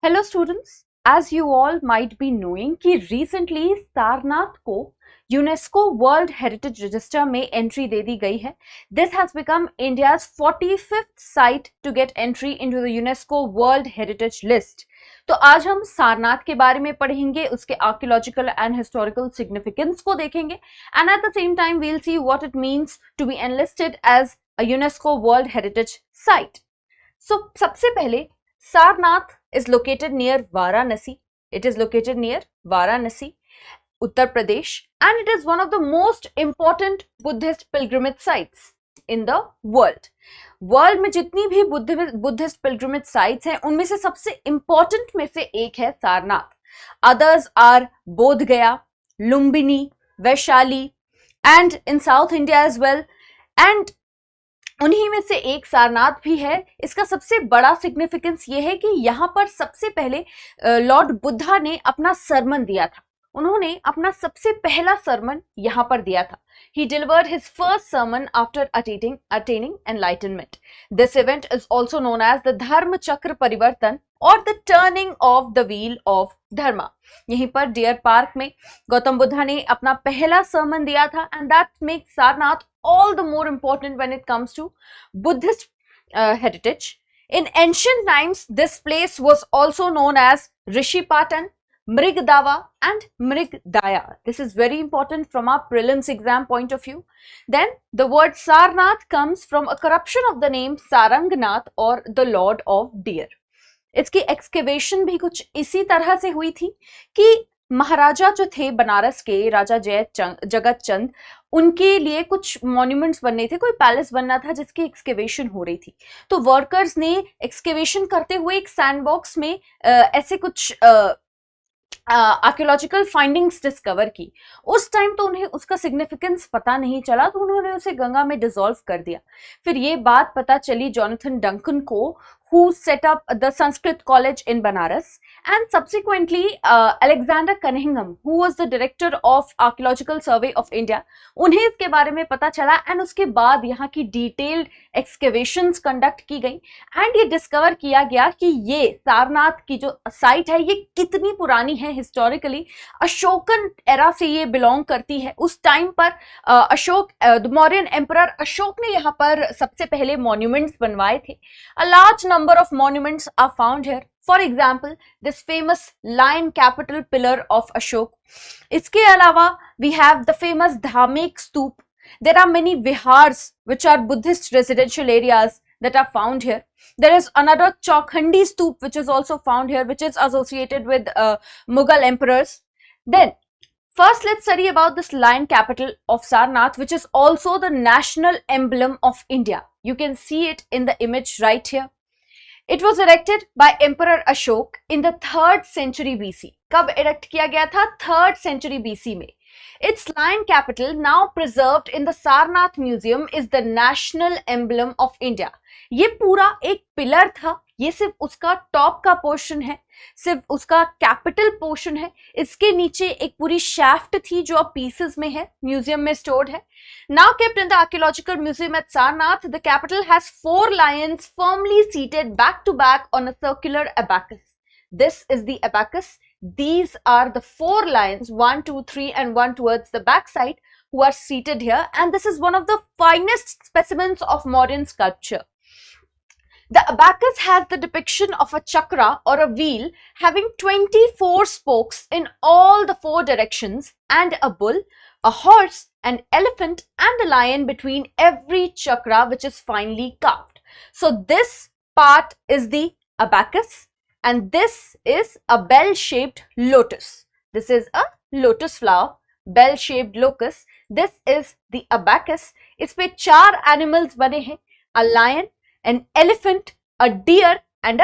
Hello students, as you all might be knowing कि recently Sarnath को UNESCO world heritage register में entry दे दी गई है. This has become India's 45th site to get entry into the UNESCO world heritage list. तो आज हम सारनाथ के बारे में पढ़ेंगे, उसके आर्कियोलॉजिकल एंड हिस्टोरिकल सिग्निफिकेंस को देखेंगे and at the same time we'll see what it means to be enlisted as a UNESCO world heritage site. So सबसे पहले Sarnath is located near Varanasi. It is located near Varanasi, Uttar Pradesh, and it is one of the most important Buddhist pilgrimage sites in the world. World में जितनी भी Buddhist pilgrimage sites हैं उनमें से सबसे important में से एक है Sarnath. Others are Bodh Gaya, Lumbini, Vaishali and in south India as well, एंड उन्हीं में से एक सारनाथ भी है. इसका सबसे बड़ा सिग्निफिकेंस ये है कि यहाँ पर सबसे पहले लॉर्ड बुद्धा ने अपना सरमन दिया था. उन्होंने अपना सबसे पहला सरमन यहाँ पर दिया था. He delivered his first sermon after attaining enlightenment. This event is also known as the Dharma Chakra Parivartan or the turning of the wheel of dharma. यहीं पर डियर पार्क में गौतम बुद्धा ने अपना पहला सरमन दिया था, and that makes Sarnath all the more important when it comes to Buddhist heritage. In ancient times, this place was also known as Rishipatan, Mrigdava and Mrigdaya. This is very important from our prelims exam point of view. Then the word Sarnath comes from a corruption of the name Sarangnath or the Lord of Deer. इसकी excavation भी कुछ इसी तरह से हुई थी कि महाराजा जो थे बनारस के, राजा जगत चंद, उनके लिए कुछ मॉन्यूमेंट्स बनने थे, कोई पैलेस बनना था जिसकी एक्सकेवेशन हो रही थी. तो वर्कर्स ने एक्सकेवेशन करते हुए एक सैंडबॉक्स में ऐसे कुछ आर्कियोलॉजिकल फाइंडिंग्स डिस्कवर की. उस टाइम तो उन्हें उसका सिग्निफिकेंस पता नहीं चला, तो उन्होंने उसे गंगा में डिसॉल्व कर दिया. फिर ये बात पता चली जोनाथन डंकन को, who set up the Sanskrit College in Banaras, and subsequently Alexander Cunningham, who was the director of Archaeological Survey of India, उन्हें इसके बारे में पता चला एंड उसके बाद यहाँ की डिटेल्ड एक्सकेवेशंस कंडक्ट की गई एंड ये डिस्कवर किया गया कि ये सारनाथ की जो साइट है ये कितनी पुरानी है. हिस्टोरिकली अशोकन एरा से ये बिलोंग करती है. उस टाइम पर अशोक, द मौर्यन एम्परर अशोक ने यहाँ पर सबसे पहले मॉन्यूमेंट्स बनवाए थे. A large number of monuments are found here. For example, this famous lion capital pillar of Ashok. इसके अलावा we have the famous Dhamek Stoop. There are many vihars which are Buddhist residential areas that are found here. There is another Chaukhandi Stoop which is also found here, which is associated with Mughal emperors. Then first let's study about this lion capital of Sarnath, which is also the national emblem of India. You can see it in the image right here. It was erected by Emperor Ashok in the 3rd century BC. कब erect किया गया था? 3rd century BC में. Its lion capital, now preserved in the Sarnath Museum, is the national emblem of India. ये पूरा एक pillar था, ये सिर्फ उसका टॉप का पोर्शन है, सिर्फ उसका कैपिटल पोर्शन है. इसके नीचे एक पूरी शैफ्ट थी जो अब पीसेस में है, म्यूजियम में स्टोर्ड है. Now kept in the archaeological museum at Sarnath, the capital has 4 lions firmly seated back to back on a circular abacus. This is the abacus. These are the 4 lions, 1, 2, 3 and 1 towards the back side, who are seated here, and this is one of the finest specimens of modern sculpture. The abacus has the depiction of a chakra or a wheel having 24 spokes in all the 4 directions, and a bull, a horse, an elephant and a lion between every chakra, which is finely carved. So this part is the abacus and this is a bell-shaped lotus. This is a lotus flower, bell-shaped locus. This is the abacus. इसमें 4 animals बने हैं, a lion, an elephant, a deer and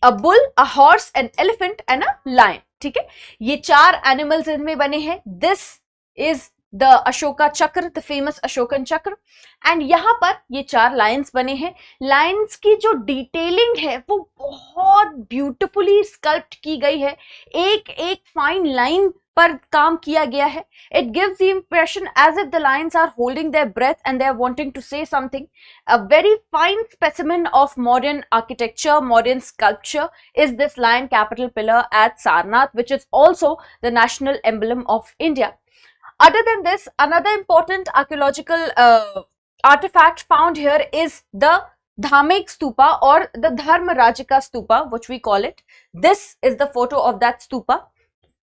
a bull, a horse, an elephant and a lion. ठीक है, ये 4 animals इनमें बने हैं. This is the Ashoka चक्र, द फेमस अशोकन चक्र। एंड यहाँ पर ये 4 लाइन्स बने हैं। लाइन्स की जो डिटेलिंग है वो बहुत ब्यूटिफुली स्कल्प्ट की गई है, एक एक फाइन लाइन पर काम किया गया है। It gives the impression as if the lions are holding their breath and they are wanting to say something. A very fine specimen of modern architecture, modern sculpture is this lion capital pillar at Sarnath, which is also the national emblem of India. Other than this, another important archaeological artifact found here is the Dhamek Stupa or the Dharmarajika Stupa, which we call it. This is the photo of that stupa.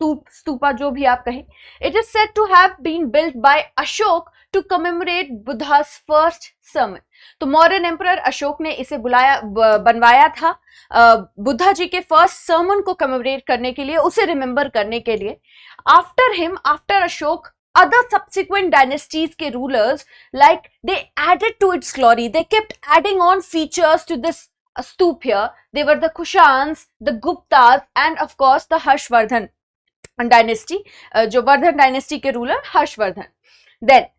Stupa जो भी आप कहें. It is said to have been built by Ashok to commemorate Buddha's first sermon. तो modern emperor Ashok ने इसे बनवाया था बुद्धा जी के फर्स्ट सर्मन को कमेमोरेट करने के लिए, उसे रिमेंबर करने के लिए. After him, after Ashok, other subsequent dynasties के rulers, like they added to its glory, they kept adding on features to this stup here. They were the Kushans, the Guptas, and of course the Harshvardhan dynasty, जो Vardhan dynasty के ruler Harshvardhan. Then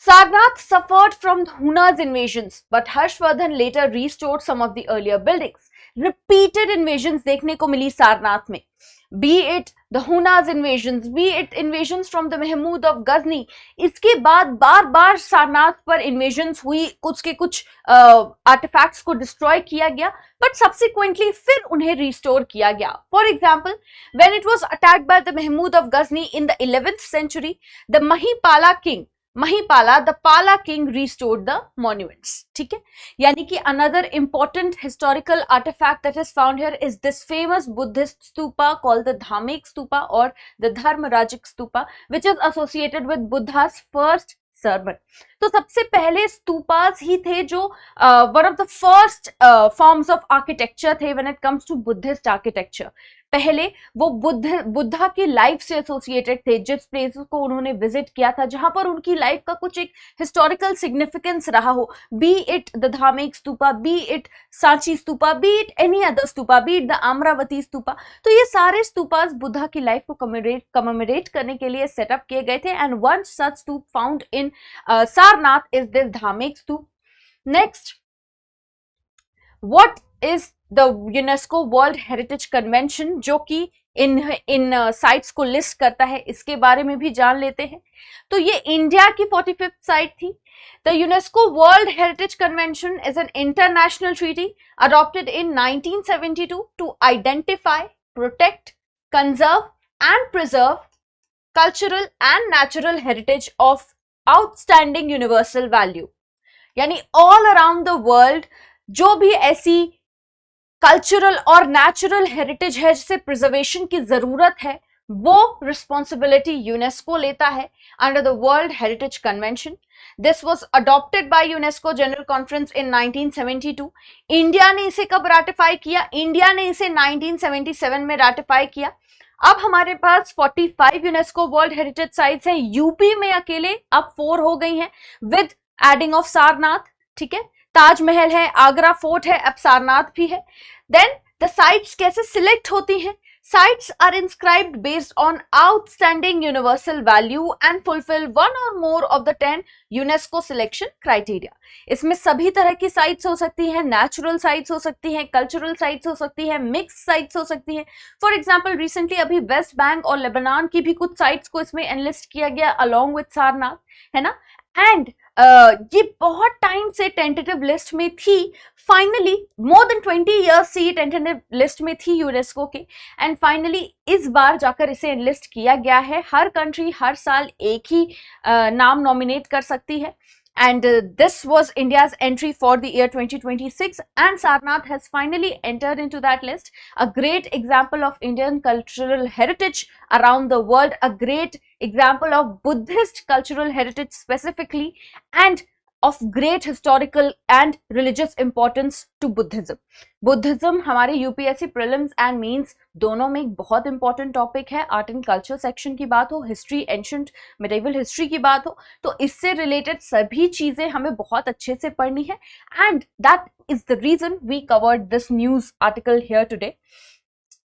Sarnath suffered from Huna's invasions, but Harshvardhan later restored some of the earlier buildings. Repeated invasions देखने को मिली सारनाथ में, be it the Huna's invasions, be it invasions from the Mahmud of Ghazni. इसके बाद बार बार सारनाथ पर invasions हुई, कुछ के कुछ artifacts को destroy किया गया, but subsequently फिर उन्हें restore किया गया. For example, when it was attacked by the Mahmud of Ghazni in the 11th century, the Mahipala, the Pala king, restored the monuments. ठीक है, यानी कि another important historical artifact that is found here is this famous Buddhist stupa called the Dhamek Stupa or the Dharmarajik Stupa, which is associated with Buddha's first sermon. तो सबसे पहले stupas ही थे जो one of the first forms of architecture थे when it comes to Buddhist architecture. पहले वो बुद्धा की life से एसोसिएटेड थे, जिस प्लेस को उन्होंने विजिट किया था, जहां पर उनकी लाइफ का कुछ एक हिस्टोरिकल सिग्निफिकेंस रहा हो, B it the Dhamek stupa, B it Sanchi stupa, B it any other stupa, B it the Amravati stupa. तो ये सारे स्तूपास बुद्धा की लाइफ को कमेमोरेट करने के लिए सेटअप किए गए थे. And one such stupa found in Sarnath is this Dhamek stupa. Next, what is the UNESCO world heritage convention, जो कि इन साइट्स को लिस्ट करता है, इसके बारे में भी जान लेते हैं. तो ये इंडिया की 45th साइट थी. The UNESCO world heritage convention is an international treaty adopted in 1972 to identify, protect, conserve and preserve cultural and natural heritage of outstanding universal value. यानी ऑल अराउंड द वर्ल्ड जो भी ऐसी cultural और natural heritage है जिसे preservation की जरूरत है, वो रिस्पॉन्सिबिलिटी यूनेस्को लेता है under the world heritage convention. This was adopted by UNESCO general conference in 1972. India ने इसे कब रैटिफाई किया? इंडिया ने इसे 1977 में रैटिफाई किया. अब हमारे पास 45 यूनेस्को वर्ल्ड हेरिटेज साइट्स हैं. यूपी में अकेले अब 4 हो गई हैं विद एडिंग ऑफ सारनाथ. ठीक है, ताजमहल है, आगरा फोर्ट है, अब सारनाथ भी है. देन द साइट्स कैसे सिलेक्ट होती हैं? Sites are inscribed based on outstanding universal value and fulfil one or more of the 10 UNESCO selection criteria. इसमें सभी तरह की साइट्स हो सकती हैं, नेचुरल साइट्स हो सकती हैं, कल्चरल साइट्स हो सकती हैं, मिक्स साइट्स हो सकती हैं. फॉर एग्जाम्पल, रिसेंटली अभी वेस्ट बैंक और लेबनान की भी कुछ साइट्स को इसमें एनलिस्ट किया गया अलॉन्ग विथ सारनाथ, है ना. एंड ये बहुत टाइम से टेंटेटिव लिस्ट में थी. फाइनली मोर देन 20 इयर्स से ये टेंटेटिव लिस्ट में थी यूनेस्को के, एंड फाइनली इस बार जाकर इसे एनलिस्ट किया गया है. हर कंट्री हर साल एक ही नाम नॉमिनेट कर सकती है. And this was India's entry for the year 2026, and Sarnath has finally entered into that list. A great example of Indian cultural heritage around the world, a great example of Buddhist cultural heritage specifically, and of great historical and religious importance to Buddhism. Buddhism हमारे UPSC prelims and means दोनों में एक बहुत important topic है. Art and culture section की बात हो, history, ancient medieval history की बात हो, तो इससे रिलेटेड सभी चीजें हमें बहुत अच्छे से पढ़नी है. And that is the reason we covered this news article here today.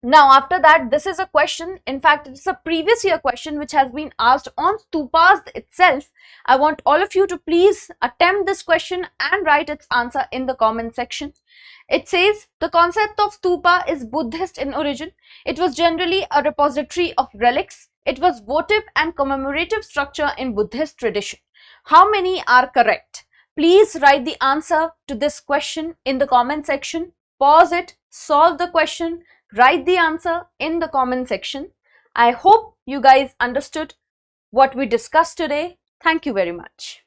Now, after that, this is a question, in fact, it's a previous year question which has been asked on stupas itself. I want all of you to please attempt this question and write its answer in the comment section. It says, the concept of stupa is Buddhist in origin. It was generally a repository of relics. It was votive and commemorative structure in Buddhist tradition. How many are correct? Please write the answer to this question in the comment section. Pause it, solve the question, write the answer in the comment section. I hope you guys understood what we discussed today. Thank you very much.